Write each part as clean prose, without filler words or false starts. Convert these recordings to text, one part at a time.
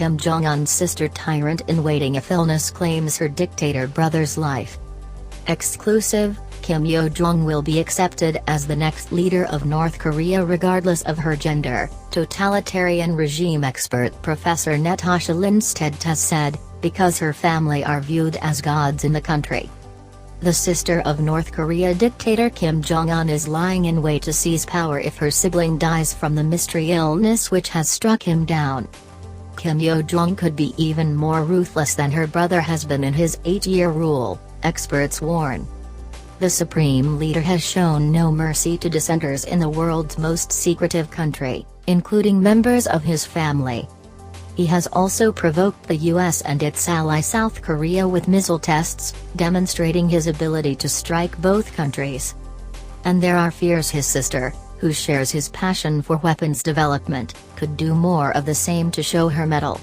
Kim Jong-un's sister tyrant-in-waiting if illness claims her dictator brother's life. Exclusive: Kim Yo-Jong will be accepted as the next leader of North Korea regardless of her gender, totalitarian regime expert Professor Natasha Lindstedt has said, because her family are viewed as gods in the country. The sister of North Korea dictator Kim Jong-un is lying in wait to seize power if her sibling dies from the mystery illness which has struck him down. Kim Yo-Jong could be even more ruthless than her brother has been in his 8-year rule, experts warn. The supreme leader has shown no mercy to dissenters in the world's most secretive country, including members of his family. He has also provoked the US and its ally South Korea with missile tests, demonstrating his ability to strike both countries. And there are fears his sister, who shares his passion for weapons development, could do more of the same to show her mettle.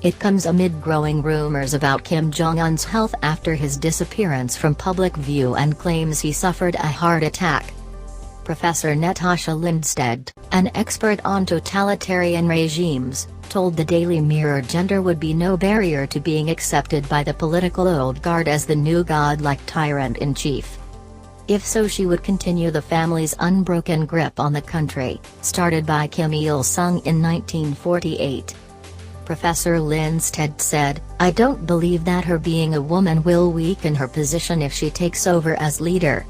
It comes amid growing rumors about Kim Jong-un's health after his disappearance from public view and claims he suffered a heart attack. Professor Natasha Lindstedt, an expert on totalitarian regimes, told the Daily Mirror gender would be no barrier to being accepted by the political old guard as the new godlike tyrant-in-chief. If so, she would continue the family's unbroken grip on the country, started by Kim Il-sung in 1948. Professor Lindstedt said, "I don't believe that her being a woman will weaken her position if she takes over as leader.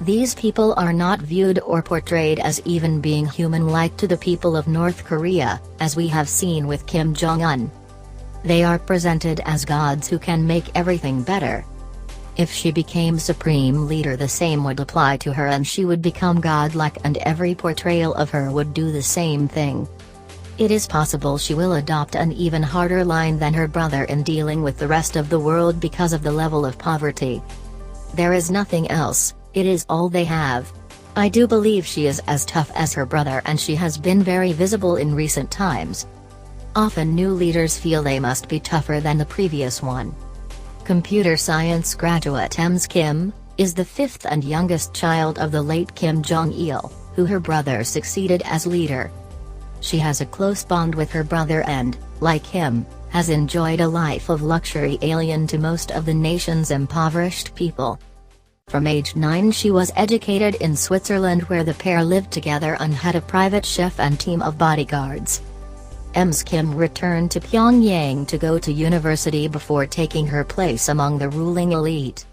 These people are not viewed or portrayed as even being human-like to the people of North Korea, as we have seen with Kim Jong-un. They are presented as gods who can make everything better. If she became supreme leader, the same would apply to her and she would become godlike, and every portrayal of her would do the same thing. It is possible she will adopt an even harder line than her brother in dealing with the rest of the world because of the level of poverty. There is nothing else. It is all they have. I do believe she is as tough as her brother, and she has been very visible in recent times. Often new leaders feel they must be tougher than the previous one." Computer science graduate Ms. Kim is the fifth and youngest child of the late Kim Jong-il, who her brother succeeded as leader. She has a close bond with her brother and, like him, has enjoyed a life of luxury alien to most of the nation's impoverished people. From age 9 she was educated in Switzerland, where the pair lived together and had a private chef and team of bodyguards. Ms. Kim returned to Pyongyang to go to university before taking her place among the ruling elite.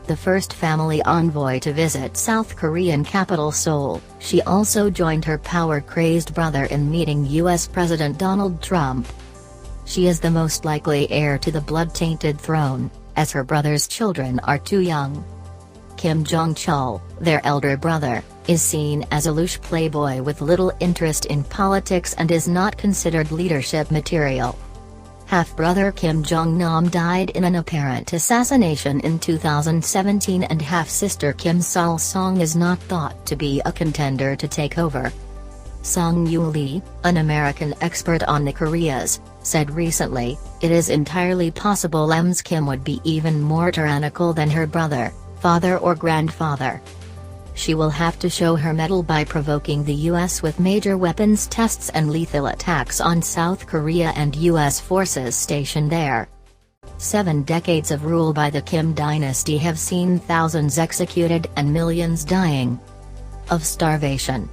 The first family envoy to visit South Korean capital Seoul, she also joined her power-crazed brother in meeting US President Donald Trump. She is the most likely heir to the blood-tainted throne, as her brother's children are too young. Kim Jong-chul, their elder brother, is seen as a louche playboy with little interest in politics and is not considered leadership material. Half-brother Kim Jong-nam died in an apparent assassination in 2017, and half-sister Kim Sol-song is not thought to be a contender to take over. Song Yu-lee, an American expert on the Koreas, said recently, "It is entirely possible Ms. Kim would be even more tyrannical than her brother, father or grandfather. She will have to show her mettle by provoking the US with major weapons tests and lethal attacks on South Korea and US forces stationed there." 7 decades of rule by the Kim dynasty have seen thousands executed and millions dying of starvation.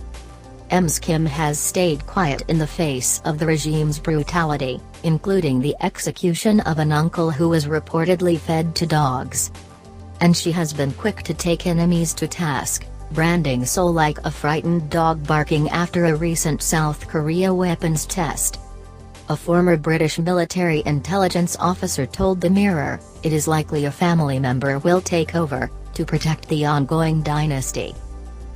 Ms. Kim has stayed quiet in the face of the regime's brutality, including the execution of an uncle who was reportedly fed to dogs. And she has been quick to take enemies to task, branding Seoul like a frightened dog barking after a recent South Korea weapons test. A former British military intelligence officer told the Mirror, "It is likely a family member will take over, to protect the ongoing dynasty.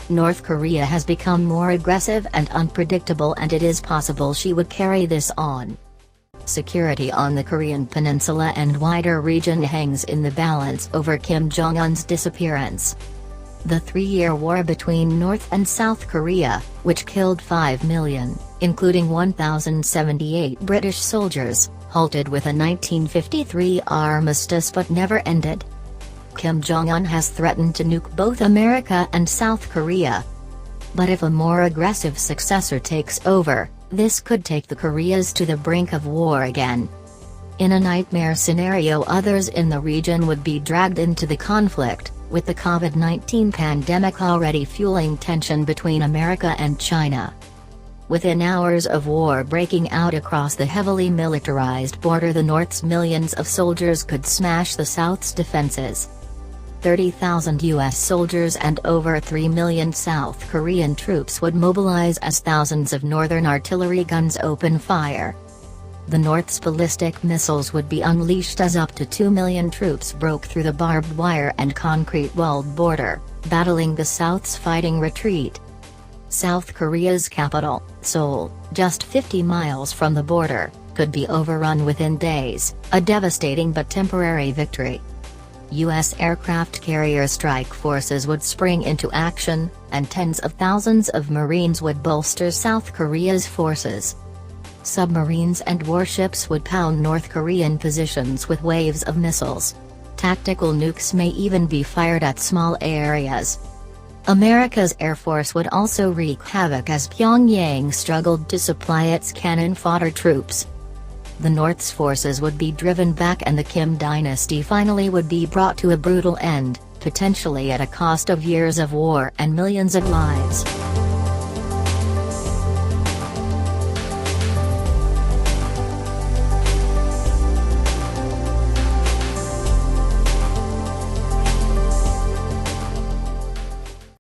North Korea has become more aggressive and unpredictable, and it is possible she would carry this on." Security on the Korean peninsula and wider region hangs in the balance over Kim Jong-un's disappearance. The 3-year war between North and South Korea, which killed 5 million, including 1,078 British soldiers, halted with a 1953 armistice but never ended. Kim Jong-un has threatened to nuke both America and South Korea. But if a more aggressive successor takes over, This could take the Koreas to the brink of war again. In a nightmare scenario, others in the region would be dragged into the conflict, with the COVID-19 pandemic already fueling tension between America and China. Within hours of war breaking out across the heavily militarized border, the North's millions of soldiers could smash the South's defenses. 30,000 U.S. soldiers and over 3 million South Korean troops would mobilize as thousands of Northern artillery guns open fire. The North's ballistic missiles would be unleashed as up to 2 million troops broke through the barbed wire and concrete-walled border, battling the South's fighting retreat. South Korea's capital, Seoul, just 50 miles from the border, could be overrun within days, a devastating but temporary victory. U.S. aircraft carrier strike forces would spring into action, and tens of thousands of Marines would bolster South Korea's forces. Submarines and warships would pound North Korean positions with waves of missiles. Tactical nukes may even be fired at small areas. America's Air Force would also wreak havoc as Pyongyang struggled to supply its cannon fodder troops. The North's forces would be driven back and the Kim dynasty finally would be brought to a brutal end, potentially at a cost of years of war and millions of lives.